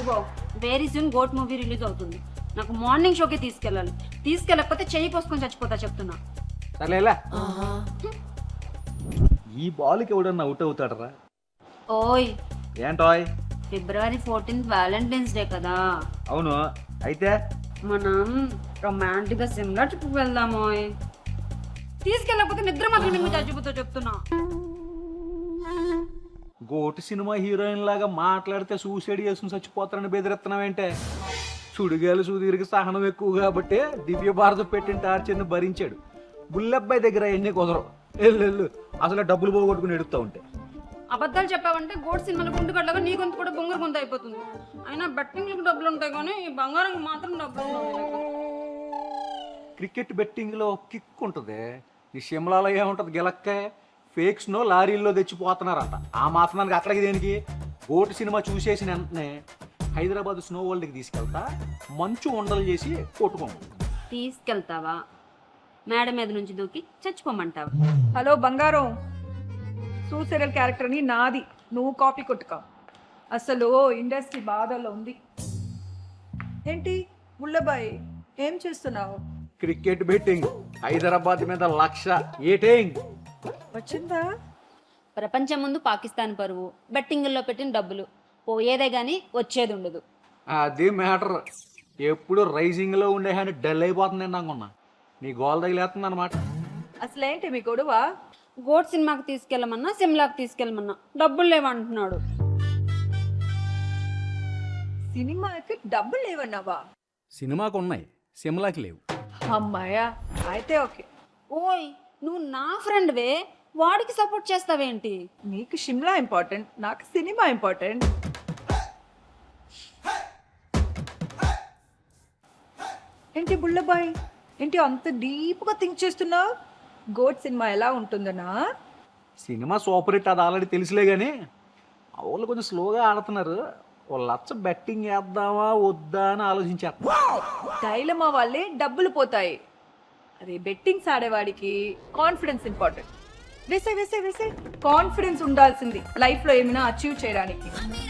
ఇదిగో very soon goat movie release అవుతుంది. నాకు మార్నింగ్ షోకి తీసుకెళ్ళాలి. తీసుకెళ్ళకపోతే చెయ్యి కోసుకొని చచ్చిపోతా చెప్తున్నా. సరేలా ఈ బాల్కి ఎవడన్నా అవుట్ అవుతాడరా? ఓయ్ ఏంటోయ్? February 14th వ్యాలంటైన్స్ డే కదా. అవును, అయితే మనం రొమాంటిక్ గా సిమ్లా ట్రిప్ వెళ్దామో. తీసుకెళ్ళకపోతే నిద్ర మాత్రం మీకు చచ్చిపోతా చెప్తున్నా. గోటు సినిమా హీరోయిన్ లాగా మాట్లాడితే సూసైడ్ చేసుకుని చచ్చిపోతారని బెదిరిస్తున్నావేంటే? సుడిగాలు సుదీర్ఘ సహనం ఎక్కువ కాబట్టి దివ్య భారత పెట్టిన టార్చర్ని భరించాడు. బుల్లబ్బాయి దగ్గర ఎన్ని కుదరవు. వెళ్ళు, అసలు డబ్బులు పోగొట్టుకుని ఎడుతూ ఉంటే. అబద్ధాలు చెప్పావంటే గోడ్ సినిమాలు గుండు కట్టగా నీ గొంతు కూడా బొంగురు గొంతు అయిపోతుంది. అయినా బెట్టింగ్లకు డబ్బులు ఉంటాయి కానీ ఈ బంగారం మాత్రం డబ్బులు ఉండవు. క్రికెట్ బెట్టింగ్లో కిక్ ఉంటుంది. ఈ షిమ్లాలో ఏముంటుంది? గిలక్కాయ ఫేక్స్నో లారీల్లో తెచ్చిపోతున్నారట. ఆ మాత్రానికి అక్కడికి దేనికి? గోటు సినిమా చూసేసిన వెంటనే హైదరాబాద్ స్నో వరల్డ్కి తీసుకెళ్తా, మంచు ఉండలు చేసి కొట్టుకోము. తీసుకెళ్తావా? మేడ మీద నుంచి దూకి చచ్చిపోమంటావా? హలో బంగారం, సూసైడల్ క్యారెక్టర్ని నాది, నువ్వు కాపీ కొట్టుకో. అసలు ఇండస్ట్రీ బాధల్లో ఉంది. ఏంటి ముల్లబాయ్, ఏం చేస్తున్నావు? క్రికెట్ బెట్టింగ్ హైదరాబాద్ మీద 1,00,000 ఏటేంగ్ వచ్చిందా? ప్రపంచం ముందు పాకిస్తాన్ పరువు, బెట్టింగుల్లో పెట్టిన డబ్బులు పోయేదే గానీ వచ్చేది ఉండదు. అది మ్యాటర్. ఎప్పుడు రైజింగ్లో ఉండే హ్యాండ్ డల్ అయిపోతుంది అనుకున్నా. నీ గోల్ తగిలేస్తుంది అనమాట. అసలేంటి మీ గొడవ? గోడ్ సినిమాకి తీసుకెళ్ళమన్నా సిమ్లాకి తీసుకెళ్ళమన్నా డబ్బులు లేవంటున్నాడు. సినిమాకి డబ్బులు లేవన్నావా? సినిమాకు ఉన్నాయి, సిమ్లాకి లేవు. అమ్మాయా, అయితే ఓకే. ఓయ్ నువ్వు నా ఫ్రెండ్వే, వాడికి సపోర్ట్ చేస్తావేంటి? నీకు షిమ్లా ఇంపార్టెంట్, నాకు సినిమా ఇంపార్టెంట్. ఏంటి బుల్లబాయ్, ఏంటి అంత డీప్గా థింక్ చేస్తున్నావు? గోడ్ సినిమా ఎలా ఉంటుందనా? సినిమా సూపర్ హిట్, అది ఆల్రెడీ తెలుసులే కానీ వాళ్ళు కొంచెం స్లోగా ఆడుతున్నారు. వాళ్ళు 1,00,000 బెట్టింగ్ వేద్దామా వద్దా అని ఆలోచించారు. డైలమా వల్లే డబ్బులు పోతాయి. అదే బెట్టింగ్స్ ఆడేవాడికి కాన్ఫిడెన్స్ ఇంపార్టెంట్. వేసే కాన్ఫిడెన్స్ ఉండాల్సింది లైఫ్ లో ఏమైనా అచీవ్ చేయడానికి.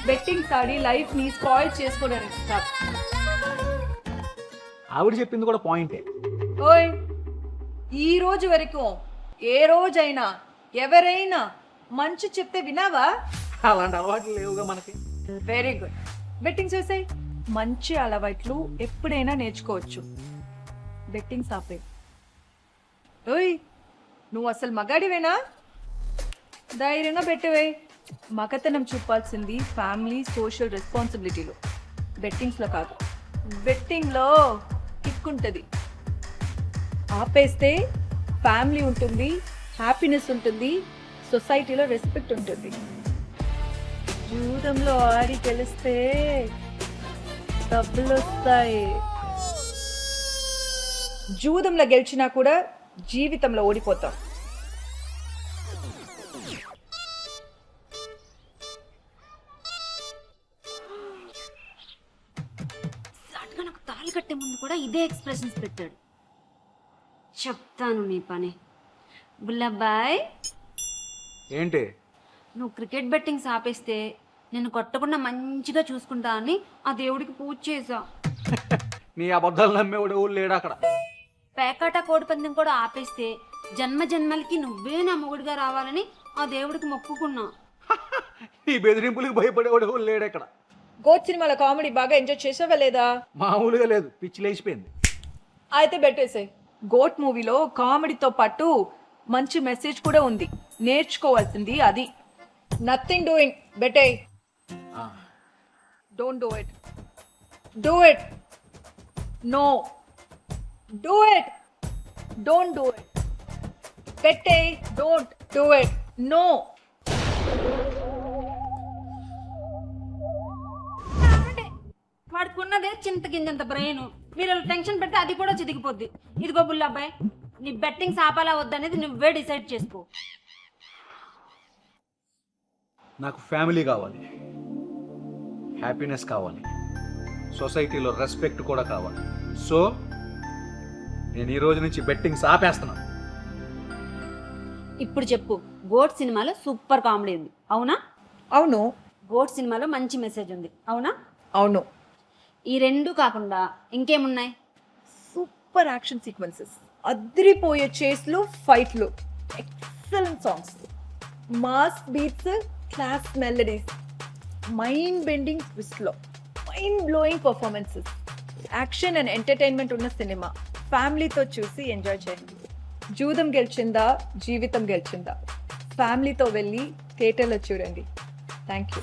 బెట్టింగ్స్ ఆడి లైఫ్ ని స్పాయిల్ చేసుకోవడానికి కాదు. ఆవిడ చెప్పింది కూడా పాయింటే. ఓయ్, ఈ రోజు వరకు ఏ రోజైనా ఎవరైనా మంచి చెప్తే వినావా? అలాంటి అలవాట్లు లేవుగా మనకి. Very good. బెట్టింగ్స్ వేసాయి. మంచి అలవాట్లు ఎప్పుడైనా నేర్చుకోవచ్చు. బెట్టింగ్స్ ఆపే. ఓయ్, నువ్వు అసలు మగాడివేనా? ధైర్యంగా పెట్టవే. మగతనం చూపాల్సింది ఫ్యామిలీ సోషల్ రెస్పాన్సిబిలిటీలో, బెట్టింగ్స్లో కాదు. బెట్టింగ్లో కిక్ ఉంటుంది. ఆపేస్తే ఫ్యామిలీ ఉంటుంది, హ్యాపీనెస్ ఉంటుంది, సొసైటీలో రెస్పెక్ట్ ఉంటుంది. జూదంలో ఆడి గెలిస్తే డబ్బులు వస్తాయి. జూదంలో గెలిచినా కూడా జీవితంలో ఓడిపోతాం. అటుగా నాకు తాళి కట్టే ముందు కూడా ఇదే ఎక్స్ప్రెషన్స్ పెట్టాడు. చెప్తాను నీ పని. బుల్లబ్బాయ్, ఏంటి? నువ్వు క్రికెట్ బెట్టింగ్స్ ఆపేస్తే నేను కొట్టకుండా మంచిగా చూసుకుంటా అని ఆ దేవుడికి పూజ చేసా. నీ అబద్ధాలు నమ్మేవాడు ఎవడు లేడు అక్కడ. పేకాట కోడిపందెం కూడా ఆపేస్తే జన్మ జన్మలకి నువ్వే నా మొగుడిగా రావాలని ఆ దేవుడికి మొక్కుకున్నా. నీ బెదిరింపులకు భయపడేవాడు ఎవడు లేడు అక్కడ. గోట్ సినిమాలో కామెడీ బాగా ఎంజాయ్ చేసావా లేదా? మామూలుగా లేదు, పిచ్చి లేచిపోయింది. అయితే పెట్టేసాయి. గోట్ మూవీలో కామెడీతో పాటు మంచి మెసేజ్ కూడా ఉంది. నేర్చుకోవాల్సింది అది. Nothing doing. బెటే. Don't do it. Do it. No. Do it. Don't do it. బెటే. Don't do it. నో. వాడికి ఉన్నదే చింత గింజంత బ్రెయిన్. మీరు టెన్షన్ పెడితే అది కూడా చితికిపోద్ది. ఇదిగో బుల్లబ్బాయ్, నీ బెట్టింగ్స్ ఆపాలా వద్దనేది నువ్వే డిసైడ్ చేసుకో. నాకు ఫ్యామిలీ కావాలి, హ్యాపీనెస్ కావాలి, సొసైటీలో రెస్పెక్ట్ కూడా కావాలి. సో నేను ఈ రోజు నుంచి బెట్టింగ్స్ ఆపేస్తున్నాను. ఇప్పుడు చెప్పు, గోట్ సినిమాలో సూపర్ కామెడీ ఉంది అవునా? అవును. గోట్ సినిమాలో మంచి మెసేజ్ ఉంది అవునా? అవును, ఈ రెండు కాకుండా ఇంకేమున్నాయి? సూపర్ యాక్షన్ సీక్వెన్సెస్, అదిరిపోయే చేస్లు, ఫైట్లు, excellent songs, mass beats, class melodies, mind bending ట్విస్ట్లో, mind blowing performances, action and entertainment ఉన్న సినిమా. ఫ్యామిలీతో చూసి ఎంజాయ్ చేయండి. జూదం గెలిచిందా, జీవితం గెలిచిందా, ఫ్యామిలీతో వెళ్ళి థియేటర్లో చూడండి. Thank you.